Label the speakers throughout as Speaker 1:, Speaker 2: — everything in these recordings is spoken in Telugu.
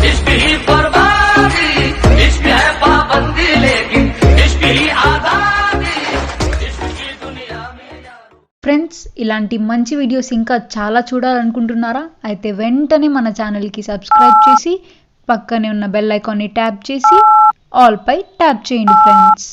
Speaker 1: इश्क ही बर्बादी, इश्क है पाबंदी, लेकिन इश्क ही आजादी, इश्क की दुनिया में यारो।
Speaker 2: ఫ్రెండ్స్, ఇలాంటి మంచి వీడియోస్ ఇంకా చాలా చూడాలనుకుంటున్నారా? అయితే వెంటనే మన ఛానల్కి సబ్స్క్రైబ్ చేసి పక్కనే ఉన్న బెల్ ఐకాన్ని ట్యాప్ చేసి ఆల్ పై ట్యాప్ చేయండి friends.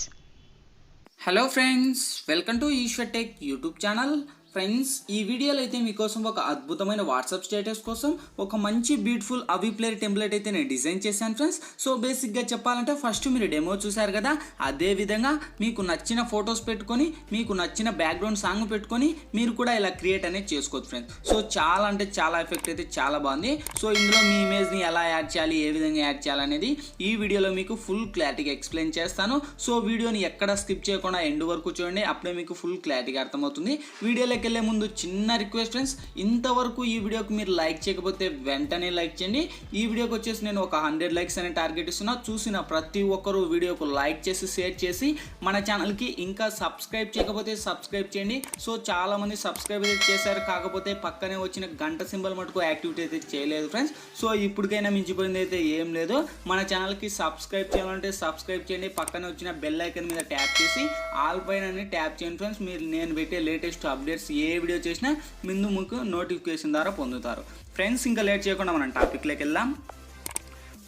Speaker 3: Hello friends, welcome to Eshwar tech YouTube channel. Friends, ఈ వీడియోలో అయితే మీకోసం ఒక అద్భుతమైన వాట్సాప్ స్టేటస్ కోసం ఒక మంచి బ్యూటిఫుల్ అవీ ప్లేయర్ టెంప్లెట్ అయితే నేను డిజైన్ చేశాను ఫ్రెండ్స్. సో బేసిక్గా చెప్పాలంటే ఫస్ట్ మీరు డెమో చూశారు కదా, అదే విధంగా మీకు నచ్చిన ఫొటోస్ పెట్టుకొని మీకు నచ్చిన బ్యాక్గ్రౌండ్ సాంగ్ పెట్టుకొని మీరు కూడా ఇలా క్రియేట్ అనేది చేసుకోవచ్చు ఫ్రెండ్స్. సో చాలా అంటే చాలా ఎఫెక్ట్ అయితే చాలా బాగుంది. సో ఇందులో మీ ఇమేజ్ని ఎలా యాడ్ చేయాలి, ఏ విధంగా యాడ్ చేయాలనేది ఈ వీడియోలో మీకు ఫుల్ క్లారిటీగా ఎక్స్ప్లెయిన్ చేస్తాను. సో వీడియోని ఎక్కడ స్కిప్ చేయకుండా ఎండ్ వరకు చూడండి, అప్పుడే మీకు ఫుల్ క్లారిటీగా అర్థమవుతుంది. వీడియోలోకి వెళ్ళే ముందు చిన్న రిక్వెస్ట్ ఫ్రెండ్స్, ఇంతవరకు ఈ వీడియోకి మీరు లైక్ చేయకపోతే వెంటనే లైక్ చేయండి. ఈ వీడియోకి వచ్చేసి నేను ఒక 100 లైక్స్ అనే టార్గెట్ ఇస్తున్నా. చూసిన ప్రతి ఒక్కరూ వీడియోకు లైక్ చేసి షేర్ చేసి మన ఛానల్కి ఇంకా సబ్స్క్రైబ్ చేయకపోతే సబ్స్క్రైబ్ చేయండి. సో చాలా మంది సబ్స్క్రైబ్ చేశారు, కాకపోతే పక్కనే వచ్చిన గంట సింబల్ మటుకు యాక్టివిటీ అయితే చేయలేదు ఫ్రెండ్స్. సో ఇప్పటికైనా మించిపోయింది అయితే ఏం లేదు. మన ఛానల్కి సబ్స్క్రైబ్ చేయాలంటే సబ్స్క్రైబ్ చేయండి, పక్కనే వచ్చిన బెల్ ఐకాన్ మీద ట్యాప్ చేసి ఆల్ పైన ట్యాప్ చేయండి ఫ్రెండ్స్. మీరు నేను పెట్టే లేటెస్ట్ అప్డేట్స్ ఏ వీడియో చేసినా ముందు మీకు నోటిఫికేషన్ ద్వారా పొందుతారు ఫ్రెండ్స్. ఇంకా లేట్ చేయకుండా మనం టాపిక్లోకి వెళ్దాం.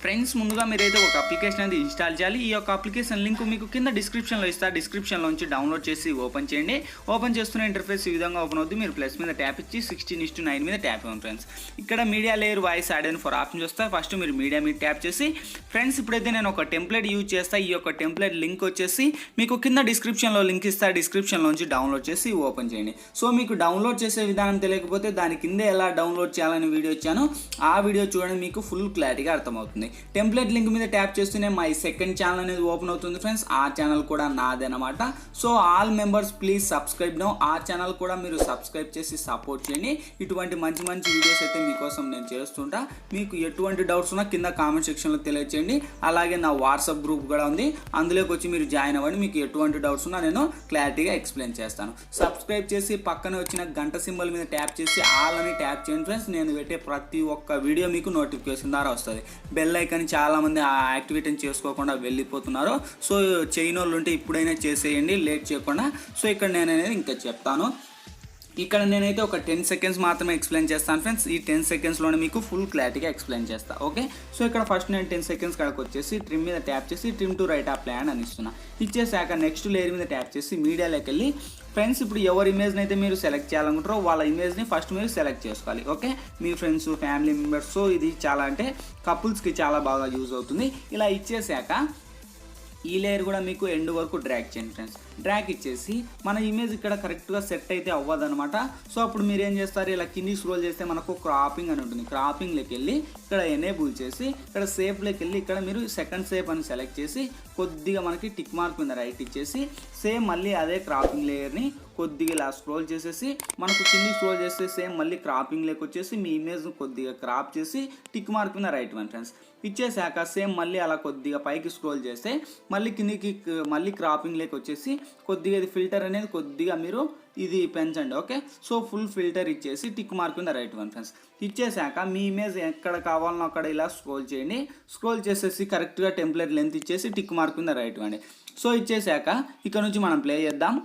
Speaker 3: ఫ్రెండ్స్, ముందుగా మీరైతే ఒక అప్లికేషన్ అనేది ఇన్స్టాల్ చేయాలి. ఈ యొక్క అప్లికేషన్ లింక్ మీకు కింద డిస్క్రిప్షన్లో ఇస్తా, డిస్క్రిప్షన్లో నుంచి డౌన్లోడ్ చేసి ఓపెన్ చేయండి. ఓపెన్ చేస్తున్న ఇంటర్ఫేస్ ఈ విధంగా ఓపెన్ అవుతుంది. మీరు ప్లస్ మీద ట్యాప్ ఇచ్చి 16:9 మీద ట్యాప్ ఇవ్వండి ఫ్రెండ్స్. ఇక్కడ media layer voice add and for options వస్తాయి. ఫస్ట్ మీరు మీడియా మీద ట్యాప్ చేసి ఫ్రెండ్స్, ఇప్పుడైతే నేను ఒక టెంప్లెట్ యూజ్ చేస్తా. ఈ యొక్క టెంప్లెట్ లింక్ వచ్చేసి మీకు కింద డిస్క్రిప్షన్లో లింక్ ఇస్తా, డిస్క్రిప్షన్లో నుంచి డౌన్లోడ్ చేసి ఓపెన్ చేయండి. సో మీకు డౌన్లోడ్ చేసే విధానం తెలియకపోతే దాని కింద ఎలా డౌన్లోడ్ చేయాలని వీడియో ఇచ్చాను, ఆ వీడియో చూడండి, మీకు ఫుల్ క్లారిటీగా అర్థమవుతుంది. టెంప్లెట్ లింక్ మీద ట్యాప్ చేస్తూనే మై సెకండ్ ఛానల్ అనేది ఓపెన్ అవుతుంది ఫ్రెండ్స్. ఆ ఛానల్ కూడా నాదే అనమాట. So all members please subscribe now. ఆ ఛానల్ కూడా మీరు సబ్స్క్రైబ్ చేసి సపోర్ట్ చేయండి. ఇటువంటి మంచి మంచి వీడియోస్ అయితే మీకోసం నేను చేస్తుంటా. మీకు ఎటువంటి డౌట్స్ ఉన్నా కింద కామెంట్ సెక్షన్లో తెలియచేయండి. అలాగే నా వాట్సాప్ గ్రూప్ కూడా ఉంది, అందులోకి వచ్చి మీరు జాయిన్ అవ్వండి. మీకు ఎటువంటి డౌట్స్ ఉన్నా నేను క్లారిటీగా ఎక్స్ప్లెయిన్ చేస్తాను. సబ్స్క్రైబ్ చేసి పక్కనే వచ్చిన గంట సింబల్ మీద ట్యాప్ చేసి ఆల్ అని ట్యాప్ చేయండి ఫ్రెండ్స్. నేను పెట్టే ప్రతి ఒక్క వీడియో మీకు నోటిఫికేషన్ ద్వారా వస్తుంది. బెల్ ఐకాన్ చాలా మంది ఆ యాక్టివిటీని చేసుకోకుండా వెళ్ళిపోతున్నారు. సో చేయని వాళ్ళు ఉంటే ఇప్పుడైనా చేసేయండి, లేట్ చేయకుండా. సో ఇక్కడ నేను అనేది ఇంకా చెప్తాను. ఇక్కడ నేనైతే ఒక 10 సెకండ్స్ మాత్రమే ఎక్స్ప్లెయిన్ చేస్తాను ఫ్రెండ్స్. ఈ 10 సెకండ్స్లోనే మీకు ఫుల్ క్లారిటీగా ఎక్స్ప్లెయిన్ చేస్తాను. ఓకే, సో ఇక్కడ ఫస్ట్ నేను 10 సెకండ్స్ కాడికి వచ్చేసి ట్రిమ్ మీద ట్యాప్ చేసి ట్రిమ్ టు రైట్ ఆ ప్లాన్ అని ఇస్తున్నా. ఇచ్చేసాక నెక్స్ట్ లేయర్ మీద ట్యాప్ చేసి మీడియాలోకి వెళ్ళి ఫ్రెండ్స్, ఇప్పుడు ఎవరి ఇమేజ్ని అయితే మీరు సెలెక్ట్ చేయాలనుకుంటారో వాళ్ళ ఇమేజ్ని ఫస్ట్ మీరు సెలెక్ట్ చేసుకోవాలి. ఓకే, మీ ఫ్రెండ్స్, ఫ్యామిలీ మెంబర్స్. సో ఇది చాలా అంటే కపుల్స్కి చాలా బాగా యూజ్ అవుతుంది. ఇలా ఇచ్చేసాక ఈ లేయర్ కూడా మీకు ఎండ్ వరకు డ్రాగ్ చేయండి ఫ్రెండ్స్. డ్రాగ్ ఇచ్చేసి మన ఇమేజ్ ఇక్కడ కరెక్ట్గా సెట్ అయితే అవ్వదనమాట. సో అప్పుడు మీరు ఏం చేస్తారు, ఇలా కింది స్క్రోల్ చేస్తే మనకు క్రాపింగ్ అని ఉంటుంది. క్రాపింగ్లోకి వెళ్ళి ఇక్కడ ఎనేబుల్ చేసి ఇక్కడ సేఫ్లోకి వెళ్ళి ఇక్కడ మీరు సెకండ్ సేఫ్ అని సెలెక్ట్ చేసి కొద్దిగా మనకి టిక్ మార్క్ మీద రైట్ ఇచ్చేసి సేమ్ మళ్ళీ అదే క్రాపింగ్ లేయర్ని కొద్దిగా ఇలా స్క్రోల్ చేసేసి మనకు కింది స్క్రోల్ చేస్తే సేమ్ మళ్ళీ క్రాపింగ్ లేక వచ్చేసి మీ ఇమేజ్ కొద్దిగా క్రాప్ చేసి టిక్ మార్క్ మీద రైట్ వన్ ఫ్రెండ్స్ ఇచ్చేసాక సేమ్ మళ్ళీ అలా కొద్దిగా పైకి స్క్రోల్ చేస్తే మళ్ళీ కిందికి మళ్ళీ క్రాపింగ్ లేక వచ్చేసి కొద్దిగా ఇది ఫిల్టర్ అనేది కొద్దిగా మీరు ఇది పెంచండి. ఓకే, సో ఫుల్ ఫిల్టర్ ఇచ్చేసి టిక్ మార్క్ మీద రైట్ వన్ ఫ్రెండ్స్ ఇచ్చేసాక మీ ఇమేజ్ ఎక్కడ కావాలనో అక్కడ ఇలా స్క్రోల్ చేయండి. స్క్రోల్ చేసేసి కరెక్ట్గా టెంప్లెట్ లెంత్ ఇచ్చేసి టిక్ మార్క్ మీద రైట్ ఇవ్వండి. సో ఇచ్చేసాక ఇక్కడ నుంచి మనం ప్లే చేద్దాం.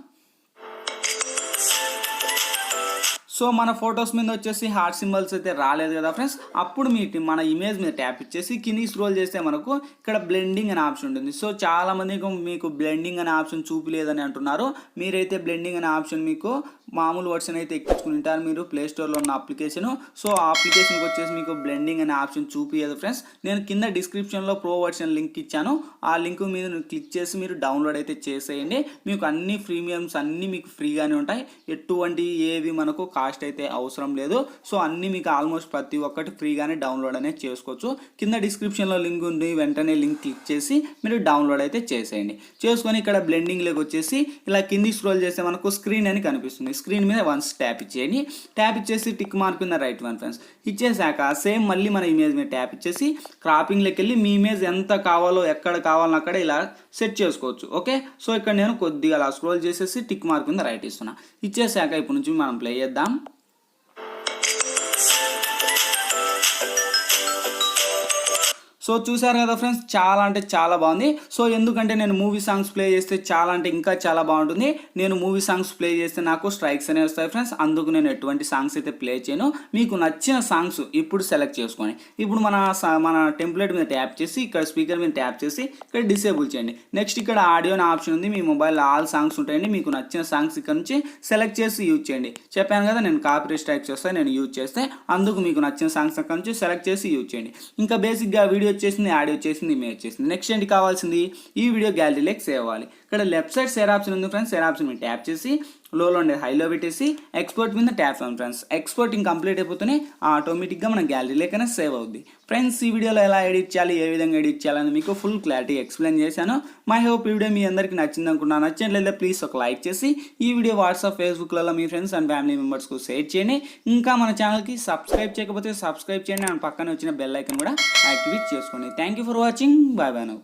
Speaker 3: సో మన ఫొటోస్ మీద వచ్చేసి హార్ట్ సింబల్స్ అయితే రాలేదు కదా ఫ్రెండ్స్. అప్పుడు మన ఇమేజ్ మీద ట్యాప్ ఇచ్చేసి కింది స్క్రోల్ చేస్తే మనకు ఇక్కడ బ్లెండింగ్ అనే ఆప్షన్ ఉంటుంది. సో చాలా మందికి మీకు బ్లెండింగ్ అనే ఆప్షన్ చూపిలేదని అంటున్నారు. మీరైతే బ్లెండింగ్ అనే ఆప్షన్ మీకు మామూలు వర్షన్ అయితే ఎక్కించుకుని ఉంటారు మీరు ప్లే స్టోర్లో ఉన్న అప్లికేషన్. సో ఆ అప్లికేషన్కి వచ్చేసి మీకు బ్లెండింగ్ అనే ఆప్షన్ చూపించదు ఫ్రెండ్స్. నేను కింద డిస్క్రిప్షన్లో ప్రో వర్షన్ లింక్ ఇచ్చాను. ఆ లింక్ మీద క్లిక్ చేసి మీరు డౌన్లోడ్ అయితే చేసేయండి. మీకు అన్ని ప్రీమియమ్స్ అన్నీ మీకు ఫ్రీగానే ఉంటాయి. ఎటువంటి ఏవి మనకు కాస్ట్ అయితే అవసరం లేదు. సో అన్నీ మీకు ఆల్మోస్ట్ ప్రతి ఒక్కటి ఫ్రీగానే డౌన్లోడ్ అనేది చేసుకోవచ్చు. కింద డిస్క్రిప్షన్లో లింక్ ఉంది, వెంటనే లింక్ క్లిక్ చేసి మీరు డౌన్లోడ్ అయితే చేసేయండి. చేసుకొని ఇక్కడ బ్లెండింగ్లోకి వచ్చేసి ఇలా కింది స్క్రోల్ చేస్తే మనకు స్క్రీన్ అని కనిపిస్తుంది. స్క్రీన్ మీద వన్స్ ట్యాప్ ఇచ్చేయండి. ట్యాప్ ఇచ్చేసి టిక్ మార్క్ మీద రైట్ వన్ ఫ్రెండ్స్ ఇచ్చేసాక సేమ్ మళ్ళీ మన ఇమేజ్ మీద ట్యాప్ ఇచ్చేసి క్రాపింగ్లోకి వెళ్ళి మీ ఇమేజ్ ఎంత కావాలో ఎక్కడ కావాలో అక్కడ ఇలా సెట్ చేసుకోవచ్చు. ఓకే, సో ఇక్కడ నేను కొద్దిగా అలా స్క్రోల్ చేసేసి టిక్ మార్క్ మీద రైట్ ఇస్తున్నా. ఇచ్చేసాక ఇప్పుడు నుంచి మనం ప్లే చేద్దాం. సో చూసారు కదా ఫ్రెండ్స్, చాలా అంటే చాలా బాగుంది. సో ఎందుకంటే నేను మూవీ సాంగ్స్ ప్లే చేస్తే చాలా అంటే ఇంకా చాలా బాగుంటుంది. నేను మూవీ సాంగ్స్ ప్లే చేస్తే నాకు స్ట్రైక్స్ అనేవి వస్తాయి ఫ్రెండ్స్. అందుకు నేను ఎటువంటి సాంగ్స్ అయితే ప్లే చేయను. మీకు నచ్చిన సాంగ్స్ ఇప్పుడు సెలెక్ట్ చేసుకోండి. ఇప్పుడు మన టెంప్లెట్ మీద ట్యాప్ చేసి ఇక్కడ స్పీకర్ మీద ట్యాప్ చేసి ఇక్కడ డిసేబుల్ చేయండి. నెక్స్ట్ ఇక్కడ ఆడియో అనే ఆప్షన్ ఉంది. మీ మొబైల్లో ఆల్ సాంగ్స్ ఉంటాయండి. మీకు నచ్చిన సాంగ్స్ ఇక్కడ నుంచి సెలెక్ట్ చేసి యూజ్ చేయండి. చెప్పాను కదా నేను కాపీరైట్ స్ట్రైక్స్ వస్తాయి నేను యూజ్ చేస్తే, అందుకు మీకు నచ్చిన సాంగ్స్ అక్కడ నుంచి సెలెక్ట్ చేసి యూజ్ చేయండి. ఇంకా బేసిక్గా వీడియో వచ్చేసింది, ఆడియో వచ్చేసింది, ఇమేజ్ వచ్చేసింది. నెక్స్ట్ ఏంటి కావాల్సింది, ఈ వీడియో గ్యాలరీలోకి సేవ్ అవ్వాలి. ఇక్కడ లెఫ్ట్ సైడ్ షేర్ ఆప్షన్ ఉంది ఫ్రెండ్స్. షేర్ ఆప్షన్ మీద ట్యాప్ చేసి లోలో ఉండే హైలో పెట్టేసి ఎక్స్పోర్ట్ మీద ట్యాప్ చేయండి ఫ్రెండ్స్. ఎక్స్పోర్టింగ్ కంప్లీట్ అయిపోతేనే ఆటోమేటిక్గా మన గ్యాలరీలోకైనా సేవ్ అవుద్ది. ఫ్రెండ్స్ ఈ వీడియోలో ఎలా ఎడిట్ చేయాలి, ఏ విధంగా ఎడిట్ చేయాలని మీకు ఫుల్ క్లారిటీ ఎక్స్ప్లెయిన్ చేశాను. మై హోప్ ఈ వీడియో మీ అందరికీ నచ్చింది అనుకున్నాను. నచ్చినట్లయితే ప్లీజ్ ఒక లైక్ చేసి ఈ వీడియో వాట్సాప్ ఫేస్బుక్లలో మీ ఫ్రెండ్స్ అండ్ ఫ్యామిలీ మెంబర్స్కు షేర్ చేయండి. ఇంకా మన ఛానల్కి సబ్స్క్రైబ్ చేయకపోతే సబ్స్క్రైబ్ చేయండి అండ్ పక్కన వచ్చిన బెల్ ఐకన్ కూడా యాక్టివేట్ చేసుకోండి. Thank you for watching. Bye bye now.